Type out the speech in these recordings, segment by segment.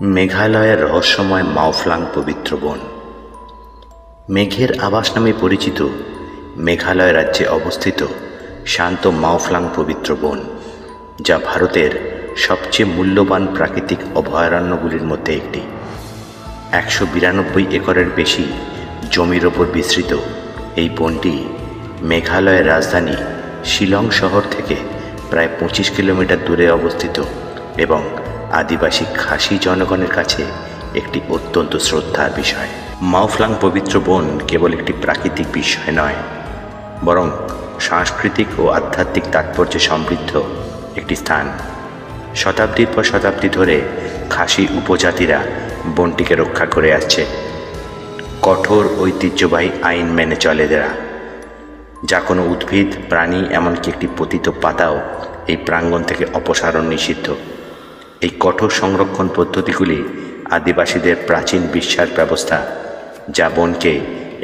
মেঘালয়ের রহস্যময় মাওফ্লাং পবিত্র বন। মেঘের আবাস নামে পরিচিত মেঘালয় রাজ্যে অবস্থিত শান্ত মাওফ্লাং পবিত্র বন, যা ভারতের সবচেয়ে মূল্যবান প্রাকৃতিক অভয়ারণ্যগুলির মধ্যে একটি। 192 একরের বেশি জমির ওপর বিস্তৃত এই বনটি মেঘালয়ের রাজধানী শিলং শহর থেকে প্রায় 25 কিলোমিটার দূরে অবস্থিত এবং আদিবাসী খাসি জনগণের কাছে একটি অত্যন্ত শ্রদ্ধার বিষয়। মাওফ্লাং পবিত্র বন কেবল একটি প্রাকৃতিক বিষয় নয়, বরং সাংস্কৃতিক ও আধ্যাত্মিক তাৎপর্যে সমৃদ্ধ একটি স্থান। শতাব্দীর পর শতাব্দী ধরে খাসি উপজাতিরা বনটিকে রক্ষা করে আসছে। কঠোর ঐতিহ্যবাহী আইন মেনে চলে এরা, যা কোনো উদ্ভিদ, প্রাণী, এমনকি একটি পতিত পাতাও এই প্রাঙ্গণ থেকে অপসারণ নিষিদ্ধ। এই কঠোর সংরক্ষণ পদ্ধতিগুলি আদিবাসীদের প্রাচীন বিশ্বাস ব্যবস্থা, যা বনকে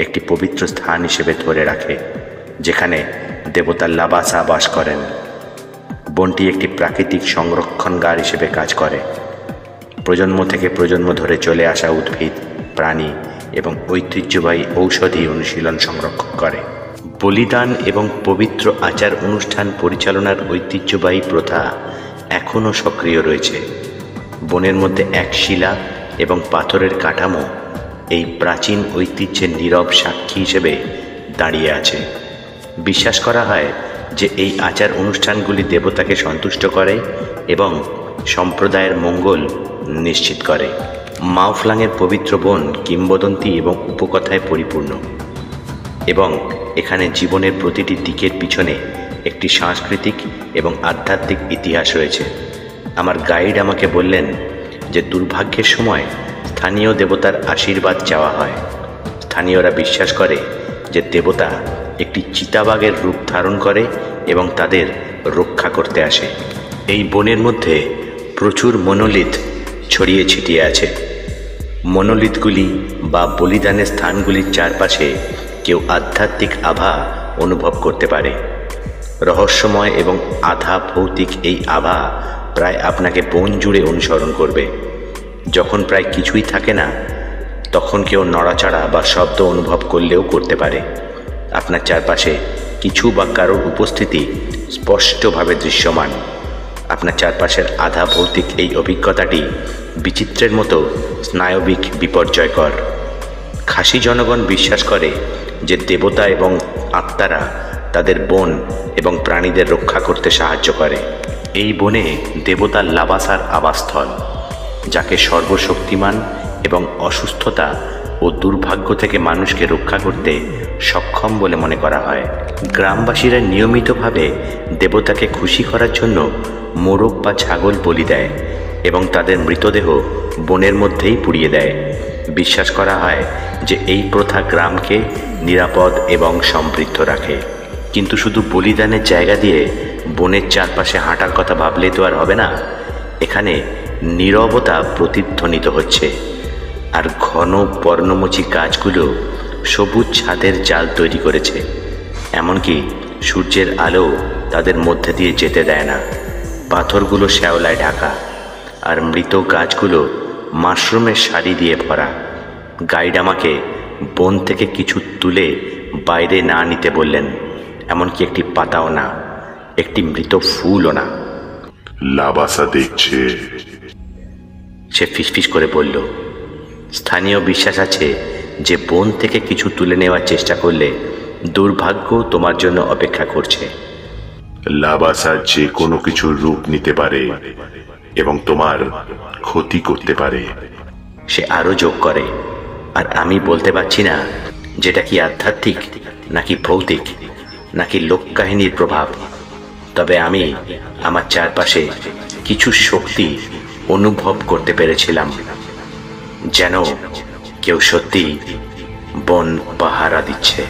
একটি পবিত্র স্থান হিসেবে ধরে রাখে, যেখানে দেবতা লাবাসা বাস করেন। বনটি একটি প্রাকৃতিক সংরক্ষণগার হিসেবে কাজ করে, প্রজন্ম থেকে প্রজন্ম ধরে চলে আসা উদ্ভিদ, প্রাণী এবং ঐতিহ্যবাহী ঔষধি অনুশীলন সংরক্ষণ করে। বলিদান এবং পবিত্র আচার অনুষ্ঠান পরিচালনার ঐতিহ্যবাহী প্রথা এখনও সক্রিয় রয়েছে। বনের মধ্যে এক শিলা এবং পাথরের কাঠামো এই প্রাচীন ঐতিহ্যের নীরব সাক্ষী হিসেবে দাঁড়িয়ে আছে। বিশ্বাস করা হয় যে এই আচার অনুষ্ঠানগুলি দেবতাকে সন্তুষ্ট করে এবং সম্প্রদায়ের মঙ্গল নিশ্চিত করে। মাওফ্লাংয়ের পবিত্র বন কিংবদন্তি এবং উপকথায় পরিপূর্ণ, এবং এখানে জীবনের প্রতিটি দিকের পিছনে একটি সাংস্কৃতিক এবং আধ্যাত্মিক ইতিহাস রয়েছে। আমার গাইড আমাকে বললেন যে দুর্ভাগ্যের সময় স্থানীয় দেবতার আশীর্বাদ চাওয়া হয়। স্থানীয়রা বিশ্বাস করে যে দেবতা একটি চিতাবাঘের রূপ ধারণ করে এবং তাদের রক্ষা করতে আসে। এই বনের মধ্যে প্রচুর মনোলিথ ছড়িয়ে ছিটিয়ে আছে। মনোলিথগুলি বা বলিদানের স্থানগুলির চারপাশে কেউ আধ্যাত্মিক আভা অনুভব করতে পারে। রহস্যময় এবং আধা ভৌতিক এই আভা প্রায় আপনাকে বন জুড়ে অনুসরণ করবে। যখন প্রায় কিছুই থাকে না, তখন কেউ নড়াচড়া বা শব্দ অনুভব করলেও করতে পারে। আপনার চারপাশে কিছু বা কারোর উপস্থিতি স্পষ্টভাবে দৃশ্যমান। আপনার চারপাশের আধা ভৌতিক এই অভিজ্ঞতাটি বিচিত্রের মতো স্নায়বিক বিপর্যয়কর। খাসি জনগণ বিশ্বাস করে যে দেবতা এবং আত্মারা তাদের বন এবং প্রাণীদের রক্ষা করতে সাহায্য করে। এই বনে দেবতা লাবাসার আবাসস্থল, যাকে সর্বশক্তিমান এবং অসুস্থতা ও দুর্ভাগ্য থেকে মানুষকে রক্ষা করতে সক্ষম বলে মনে করা হয়। গ্রামবাসীরা নিয়মিতভাবে দেবতাকে খুশি করার জন্য মোরগ বা ছাগল বলি দেয় এবং তাদের মৃতদেহ বনের মধ্যেই পুড়িয়ে দেয়। বিশ্বাস করা হয় যে এই প্রথা গ্রামকে নিরাপদ এবং সমৃদ্ধ রাখে। কিন্তু শুধু বলিদানের জায়গা দিয়ে বনের চারপাশে হাঁটার কথা ভাবলে তো আর হবে না। এখানে নীরবতা প্রতিধ্বনিত হচ্ছে, আর ঘন পর্ণমোচী গাছগুলো সবুজ ছাদের জাল তৈরি করেছে। এমনকি সূর্যের আলো তাদের মধ্যে দিয়ে যেতে দেয় না। পাথরগুলো শ্যাওলায় ঢাকা, আর মৃত গাছগুলো মাশরুমের সারি দিয়ে ভরা। গাইড আমাকে বন থেকে কিছু তুলে বাইরে না নিতে বললেন, এমনকি একটি পাতাও না, একটি মৃত ফুলও না। লাবাসা দেখছে, সে ফিসফিস করে বলল। স্থানীয় বিশ্বাস আছে যে বন থেকে কিছু তুলে নেওয়ার চেষ্টা করলে দুর্ভাগ্য তোমার জন্য অপেক্ষা করছে। লাবাসা যে কোনো কিছুর রূপ নিতে পারে এবং তোমার ক্ষতি করতে পারে। সে আরো যোগ করে, আর আমি বলতে পারছি না যেটা কি আধ্যাত্মিক নাকি ভৌতিক নাকি লোককাহিনীর প্রভাব। তবে আমি আমার চারপাশে কিছু শক্তি অনুভব করতে পেরেছিলাম, যেন কেউ সত্যি বন পাহারা দিচ্ছে।